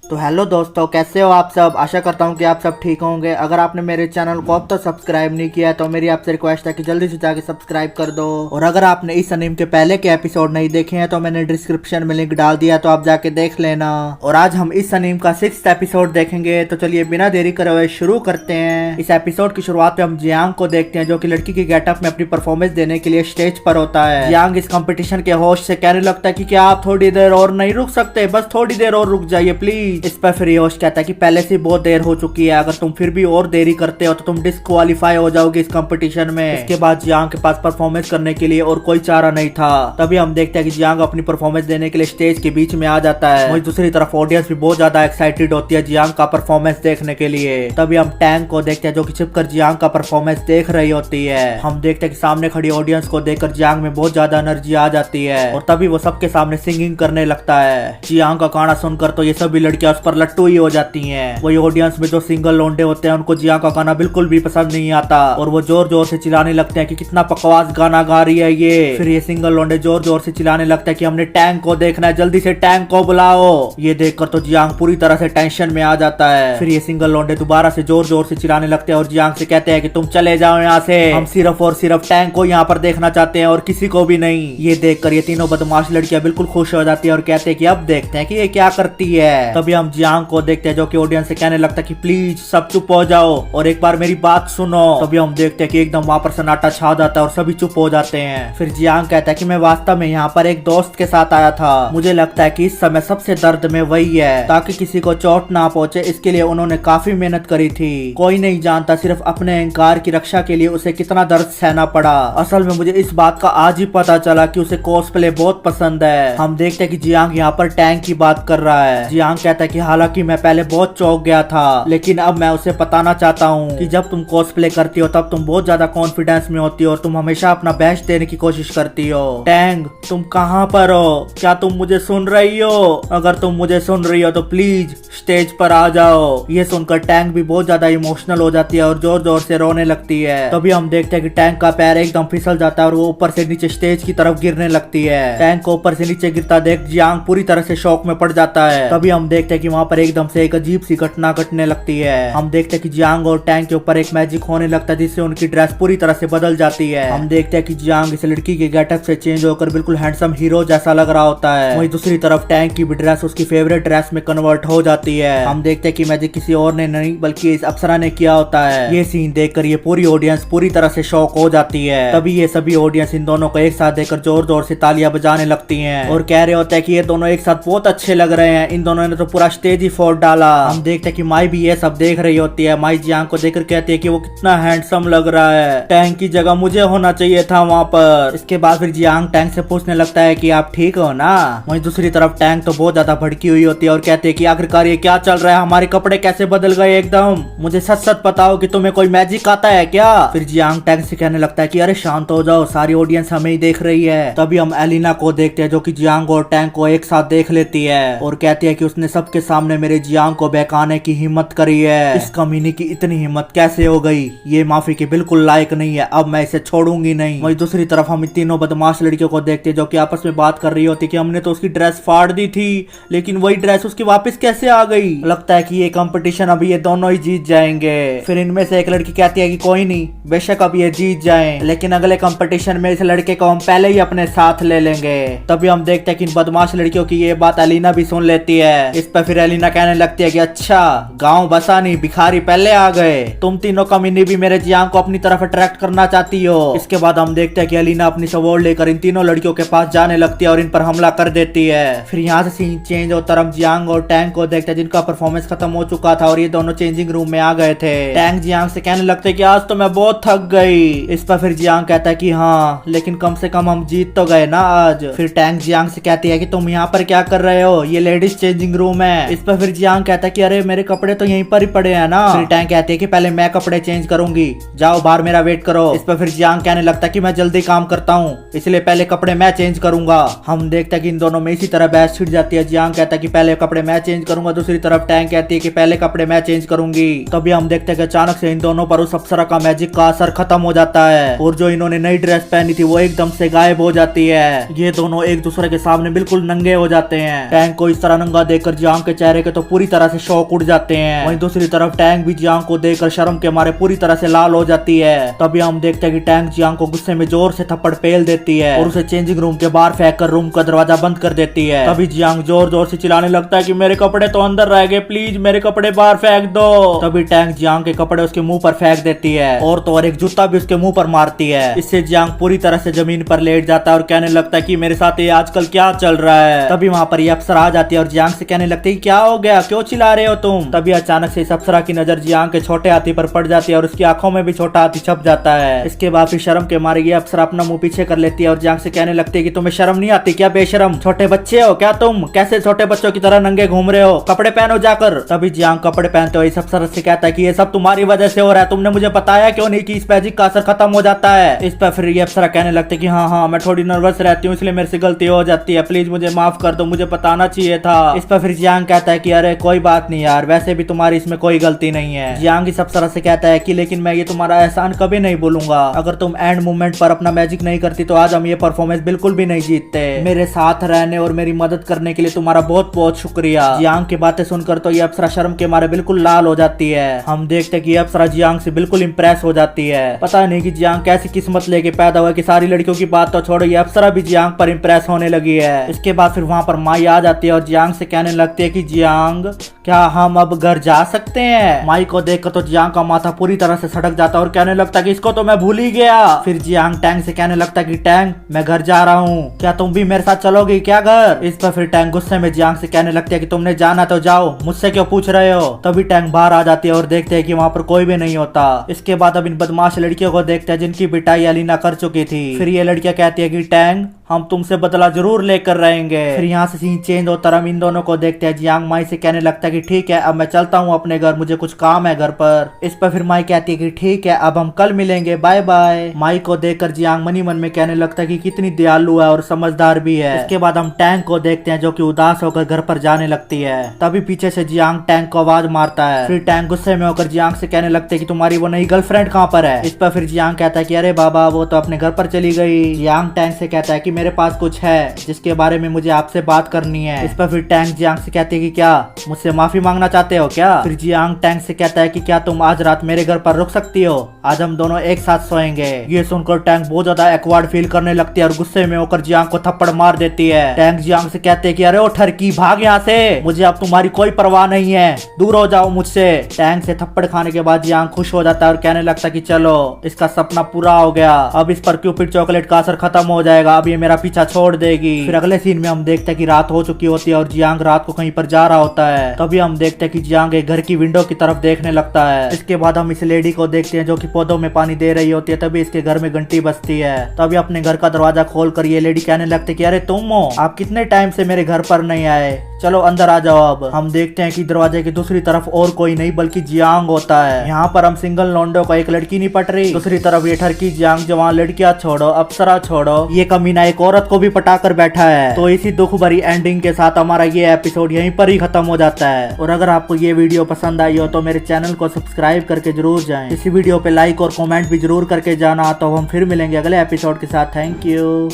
तो हेलो दोस्तों, कैसे हो आप सब। आशा करता हूँ कि आप सब ठीक होंगे। अगर आपने मेरे चैनल को अब तक सब्सक्राइब नहीं किया है तो मेरी आपसे रिक्वेस्ट है कि जल्दी से जाके सब्सक्राइब कर दो। और अगर आपने इस अनीम के पहले के एपिसोड नहीं देखे हैं तो मैंने डिस्क्रिप्शन में लिंक डाल दिया, तो आप जाके देख लेना। और आज हम इस अनीम का 6th एपिसोड देखेंगे, तो चलिए बिना देरी करे हुए शुरू करते हैं। इस एपिसोड की शुरुआत में हम जियांग को देखते हैं, जो कि लड़की की गेटअप में अपनी परफॉर्मेंस देने के लिए स्टेज पर होता है। जियांग इस कंपटीशन के होस्ट से कहने लगता है कि क्या आप थोड़ी देर और नहीं रुक सकते, बस थोड़ी देर और रुक जाइए प्लीज। इस पर फिर होस्ट कहता है कि पहले से बहुत देर हो चुकी है, अगर तुम फिर भी और देरी करते हो तो तुम डिस्क्वालीफाई हो जाओगे इस कंपटीशन में। इसके बाद जियांग के पास परफॉर्मेंस करने के लिए और कोई चारा नहीं था। तभी हम देखते हैं कि जियांग अपनी परफॉर्मेंस देने के लिए स्टेज के बीच में आ जाता है। वहीं दूसरी तरफ ऑडियंस भी बहुत ज्यादा एक्साइटेड होती है जियांग का परफॉर्मेंस देखने के लिए। तभी हम टैंग को देखते हैं, जो कि छिपकर जियांग का परफॉर्मेंस देख रही होती है। हम देखते हैं कि सामने खड़ी ऑडियंस को देखकर जियांग में बहुत ज्यादा एनर्जी आ जाती है और तभी वो सबके सामने सिंगिंग करने लगता है। जियांग का गाना सुनकर तो ये सभी लड़कियां उस पर लट्टू ही हो जाती हैं। वही ऑडियंस में जो सिंगल लोंडे होते हैं उनको जियांग का गाना बिल्कुल भी पसंद नहीं आता और वो जोर जोर से चिल्लाने लगते हैं कि कितना बकवास गाना गा रही है ये। फिर ये सिंगल लोंडे जोर जोर से चिल्लाने लगता है कि हमने टैंक को देखना है, जल्दी से टैंक को बुलाओ। ये देखकर तो जियांग पूरी तरह से टेंशन में आ जाता है। फिर ये सिंगल लोंडे दोबारा से जोर जोर से चिल्लाने लगते हैं और जियांग से कहते हैं कि तुम चले जाओ यहाँ से, हम सिर्फ और सिर्फ टैंक को यहाँ पर देखना चाहते हैं और किसी को भी नहीं। ये देखकर ये तीनों बदमाश लड़कियां बिल्कुल खुश हो जाती है और कहते हैं कि अब देखते हैं कि ये क्या करती है। तभी हम जियांग को देखते हैं, जो कि ऑडियंस से कहने लगता है कि प्लीज सब चुप हो जाओ और एक बार मेरी बात सुनो। तभी हम देखते हैं कि एकदम वहाँ पर सन्नाटा छा जाता है और सभी चुप हो जाते हैं। फिर जियांग कहता है कि मैं वास्तव में यहाँ पर एक दोस्त के साथ आया था, मुझे लगता है कि इस समय सबसे दर्द में वही है, ताकि किसी को चोट ना पहुंचे इसके लिए उन्होंने काफी मेहनत करी थी। कोई नहीं जानता सिर्फ अपने अहंकार की रक्षा के लिए उसे कितना दर्द सहना पड़ा। असल में मुझे इस बात का आज ही पता चला कि उसे कॉस्प्ले बहुत पसंद है। हम देखते हैं कि जियांग यहाँ पर टैंक की बात कर रहा है। जियांग कहता है कि हालांकि मैं पहले बहुत चौंक गया था, लेकिन अब मैं उसे बताना चाहता हूँ कि जब तुम कॉस्प्ले करती हो तब तुम बहुत ज्यादा कॉन्फिडेंस में होती हो और तुम हमेशा अपना बेस्ट देने की कोशिश करती हो। टैंग, तुम कहाँ पर हो? क्या तुम मुझे सुन रही हो? अगर तुम मुझे सुन रही हो तो प्लीज स्टेज पर आ जाओ। ये सुनकर टैंग भी बहुत ज्यादा इमोशनल हो जाती है और जोर जोर से रोने लगती है। तभी हम देखते हैं कि टैंग का पैर एकदम फिसल जाता है और वो ऊपर से नीचे स्टेज की तरफ गिरने लगती है। टैंग को ऊपर से नीचे गिरता देख जियांग पूरी तरह से शॉक में पड़ जाता है। तभी हम देखते हैं कि वहाँ पर एकदम से एक अजीब सी घटना घटने लगती है। हम देखते हैं कि जियांग और टैंग के ऊपर एक मैजिक होने लगता है, जिससे उनकी ड्रेस पूरी तरह से बदल जाती है। हम देखते हैं कि जियांग इस लड़की के गेटअप से चेंज होकर बिल्कुल हैंडसम हीरो जैसा लग रहा होता है। वहीं दूसरी तरफ टैंग की भी ड्रेस उसकी फेवरेट ड्रेस में कन्वर्ट हो जाती है। हम देखते हैं कि मैजिक किसी और ने नहीं बल्कि इस अप्सरा ने किया होता है। ये सीन देखकर ये पूरी ऑडियंस पूरी तरह से शॉक हो जाती है। तभी ये सभी ऑडियंस इन दोनों को एक साथ देखकर जोर जोर से तालियां बजाने लगती हैं और कह रहे होते हैं कि ये दोनों एक साथ बहुत अच्छे लग रहे हैं, इन दोनों ने तो पूरा स्टेज ही फोड़ डाला। हम देखते हैं कि माई भी ये सब देख रही होती है। माई जियांग को देखकर कहती है कि वो कितना हैंडसम लग रहा है, टैंक की जगह मुझे होना चाहिए था वहाँ पर। इसके बाद फिर जियांग टैंक से पूछने लगता है कि आप ठीक हो ना। वहीं दूसरी तरफ टैंक तो बहुत ज्यादा भड़की हुई होती है और कहती है कि आखिरकार ये क्या चल रहा है, हमारे कपड़े कैसे बदल गए एकदम, मुझे सच सच बताओ कि तुम्हें कोई मैजिक आता है क्या। फिर जियांग टैंक से कहने लगता है कि अरे शांत हो जाओ, सारी ऑडियंस हमें ही देख रही है। तभी हम एलिना को देखते हैं, जो कि जियांग और टैंक को एक साथ देख लेती है और कहती है कि उसने सबके सामने मेरे जियांग को बहकाने की हिम्मत करी है। इस कमीने की इतनी हिम्मत कैसे हो गई, ये माफी के बिल्कुल लायक नहीं है, अब मैं इसे छोड़ूंगी नहीं। वहीं दूसरी तरफ हम इन तीनों बदमाश लड़कियों को देखते हैं, जो कि आपस में बात कर रही होती कि हमने तो उसकी ड्रेस फाड़ दी थी, लेकिन वही ड्रेस उसकी वापस कैसे आ गई। लगता है कि ये कंपटीशन अभी ये दोनों ही जीत जाएंगे। फिर इनमें से एक लड़की कहती है कि कोई नहीं, बेशक अब ये जीत जाएं, लेकिन अगले कंपटीशन में इस लड़के को हम पहले ही अपने साथ ले लेंगे। तभी हम देखते हैं कि इन बदमाश लड़कियों की ये बात एलिना भी सुन लेती है। इस पर फिर एलिना कहने लगती है कि अच्छा, गांव बसा नहीं, भिखारी पहले आ गए, तुम तीनों कमीने भी मेरे जियांग को अपनी तरफ अट्रैक्ट करना चाहती हो। इसके बाद हम देखते हैं कि एलिना अपनी स्वॉर्ड लेकर इन तीनों लड़कियों के पास जाने लगती है और इन पर हमला कर देती है। फिर यहाँ से सीन चेंज होता है, हम जियांग और टैंग को देखते हैं, जिनका परफॉर्मेंस खत्म हो चुका था और ये दोनों चेंजिंग रूम में आ गए थे। टैंग जियांग से कहने लगते हैं कि आज तो मैं बहुत थक गई। इस पर फिर जियांग कहता है कि हाँ, लेकिन कम से कम हम जीत तो गए ना आज। फिर टैंग जियांग से कहती है कि तुम यहाँ पर क्या कर रहे हो, ये लेडीज चेंजिंग रूम है। इस पर फिर जियांग कहता है कि अरे मेरे कपड़े तो यहीं पर ही पड़े हैं ना। फिर टैंग कहती है कि पहले मैं कपड़े चेंज करूंगी, जाओ बाहर मेरा वेट करो। इस पर फिर जियांग कहने लगता है कि मैं जल्दी काम करता हूँ, इसलिए पहले कपड़े मैं चेंज करूंगा। हम देखते हैं कि इन दोनों में इसी तरह बहस छिड़ जाती है। जियांग कहता है कि पहले कपड़े मैं चेंज करूंगा, दूसरी तरफ टैंग कहती है कि पहले कपड़े मैं चेंज करूंगी। तभी हम देखते हैं कि अचानक से इन दोनों पर उस अप्सरा का मैजिक का असर खत्म हो जाता है और जो इन्होंने नई ड्रेस पहनी थी वो एकदम से गायब हो जाती है। ये दोनों एक दूसरे के सामने बिल्कुल नंगे हो जाते हैं। टैंग को इस तरह नंगा देखकर जियांग जियांग के चेहरे के तो पूरी तरह से शौक उड़ जाते हैं। वहीं दूसरी तरफ टैंग भी जियांग को देखकर शर्म के मारे पूरी तरह से लाल हो जाती है। तभी हम देखते हैं कि टैंग जियांग को गुस्से में जोर से थप्पड़ पेल देती है और उसे चेंजिंग रूम के बाहर फेंक कर रूम का दरवाजा बंद कर देती है। तभी जियांग जोर जोर से चिल्लाने लगता है कि मेरे कपड़े तो अंदर रह गए, प्लीज मेरे कपड़े बाहर फेंक दो। तभी टैंग जियांग के कपड़े उसके मुंह पर फेंक देती है और तो और एक जूता भी उसके मुंह पर मारती है। इससे जियांग पूरी तरह से जमीन पर लेट जाता है और कहने लगता है कि मेरे साथ ये आजकल क्या चल रहा है। तभी वहाँ पर ये अप्सरा आ जाती है और जियांग से कहने लगती है क्या हो गया, क्यों चिल्ला रहे हो तुम। तभी अचानक से इस अप्सरा की नजर जियांग के छोटे हाथी पर पड़ जाती है और उसकी आंखों में भी छोटा हाथी छप जाता है। इसके बाद फिर शर्म के मारे ये अप्सरा अपना मुंह पीछे कर लेती है और जियांग से कहने लगती है कि तुम्हें शर्म नहीं आती क्या, बेशरम छोटे बच्चे हो क्या तुम, कैसे छोटे बच्चों की तरह नंगे घूम रहे हो, कपड़े पहनो जाकर। तभी जियांग कपड़े पहनते हुए इस अप्सरा से कहता है कि ये सब तुम्हारी वजह से हो रहा है, तुमने मुझे बताया क्यों नहीं कि इस मैजिक का असर खत्म हो जाता है। इस पर फिर ये अप्सरा कहने लगते कि हाँ मैं थोड़ी नर्वस रहती हूँ इसलिए मेरे से गलती हो जाती है, प्लीज मुझे माफ कर दो, मुझे बताना चाहिए था। इस पर फिर जियांग कहता है कि अरे कोई बात नहीं यार, वैसे भी तुम्हारी इसमें कोई गलती नहीं है। जियांग इस अप्सरा से कहता है कि लेकिन मैं ये तुम्हारा एहसान कभी नहीं भूलूंगा, अगर तुम एंड मूवमेंट पर अपना मैजिक नहीं करती तो आज हम ये परफॉर्मेंस बिल्कुल भी नहीं जीतते। मेरे साथ रहने और मेरी मदद करने के लिए तुम्हारा बहुत बहुत शुक्रिया। जियांग की बातें सुनकर तो ये अप्सरा शर्म के मारे बिल्कुल लाल हो जाती है। हम देखते कि ये अप्सरा जियांग से बिल्कुल इंप्रेस हो जाती है। पता नहीं कि जियांग कैसी किस्मत लेके पैदा हुआ कि सारी लड़कियों की बात तो छोड़ो ये अप्सरा भी जियांग पर इंप्रेस होने लगी है। इसके बाद फिर वहाँ पर माई आ जाती है और जियांग से कहने लगती है कि जियांग क्या हम अब घर जा सकते हैं। माई को देखकर तो जियांग का माथा पूरी तरह से सटक जाता है और कहने लगता है कि इसको तो मैं भूल ही गया। फिर जियांग टैंग से कहने लगता है कि टैंग मैं घर जा रहा हूँ, क्या तुम भी मेरे साथ चलोगी क्या घर। इस पर फिर टैंग गुस्से में जियांग से कहने लगती है कि तुमने जाना तो जाओ, मुझसे क्यों पूछ रहे हो। तभी टैंग बाहर आ जाती है और देखते हैं कि वहाँ पर कोई भी नहीं होता। इसके बाद अब इन बदमाश लड़कियों को देखते हैं जिनकी पिटाई अलीना कर चुकी थी। फिर ये लड़कियां कहती है कि टैंग हम तुमसे बदला जरूर लेकर रहेंगे। फिर यहाँ से सीन चेंज होता है, हम इन दोनों को देखते हैं। जियांग माई से कहने लगता है कि ठीक है अब मैं चलता हूँ अपने घर, मुझे कुछ काम है घर पर। इस पर फिर माई कहती है कि ठीक है अब हम कल मिलेंगे, बाय बाय। माई को देखकर जियांग मनी मन में कहने लगता है कि कितनी दयालु है और समझदार भी है। इसके बाद हम टैंग को देखते हैं जो कि उदास होकर घर पर जाने लगती है। तभी पीछे से जियांग टैंग को आवाज मारता है। फिर टैंग गुस्से में होकर जियांग से कहने लगते है कि तुम्हारी वो नई गर्लफ्रेंड कहाँ पर है। इस पर फिर जियांग कहता है कि अरे बाबा वो तो अपने घर पर चली गई। जियांग टैंग से कहता है कि मेरे पास कुछ है जिसके बारे में मुझे आपसे बात करनी है। इस पर फिर टैंग जियांग से कहती है कि क्या मुझसे माफी मांगना चाहते हो क्या। फिर जियांग टैंग से कहता है कि क्या तुम आज रात मेरे घर पर रुक सकती हो, आज हम दोनों एक साथ सोएंगे। ये सुनकर टैंग बहुत ज्यादा एक्वार्ड फील करने लगती है और गुस्से में होकर जियांग को थप्पड़ मार देती है। टैंग जियांग से कहते हैं कि अरे ओ ठरकी भाग यहाँ से, मुझे अब तुम्हारी कोई परवाह नहीं है, दूर हो जाओ मुझसे। टैंग से थप्पड़ खाने के बाद जियांग खुश हो जाता है और कहने लगता है कि चलो इसका सपना पूरा हो गया, अब इस पर क्यूपिड चॉकलेट का असर खत्म हो जाएगा, अब ये मेरा पीछा छोड़ देगी। फिर अगले सीन में हम देखते हैं कि रात हो चुकी होती है और जियांग रात को कहीं पर जा रहा होता है। तभी हम देखते हैं कि जियांग एक घर की विंडो की तरफ देखने लगता है। इसके बाद हम इस लेडी को देखते हैं जो कि पौधों में पानी दे रही होती है। तभी इसके घर में घंटी बजती है। तभी अपने घर का दरवाजा खोलकर ये लेडी कहने लगती है कि अरे तुम हो, आप कितने टाइम से मेरे घर पर नहीं आए, चलो अंदर आ जाओ। अब हम देखते हैं कि दरवाजे की दूसरी तरफ और कोई नहीं बल्कि जियांग होता है। यहाँ पर हम सिंगल लौंडो का एक लड़की नहीं पट रही, दूसरी तरफ ये ठरकी जियांग जवान लड़कियां छोड़ो अप्सरा छोड़ो ये कमीना एक औरत को भी पटा कर बैठा है। तो इसी दुख भरी एंडिंग के साथ हमारा ये एपिसोड यहीं पर ही खत्म हो जाता है। और अगर आपको ये वीडियो पसंद आई हो तो मेरे चैनल को सब्सक्राइब करके जरूर जाएं। इसी वीडियो पे लाइक और कमेंट भी जरूर करके जाना। तो हम फिर मिलेंगे अगले एपिसोड के साथ। Thank you.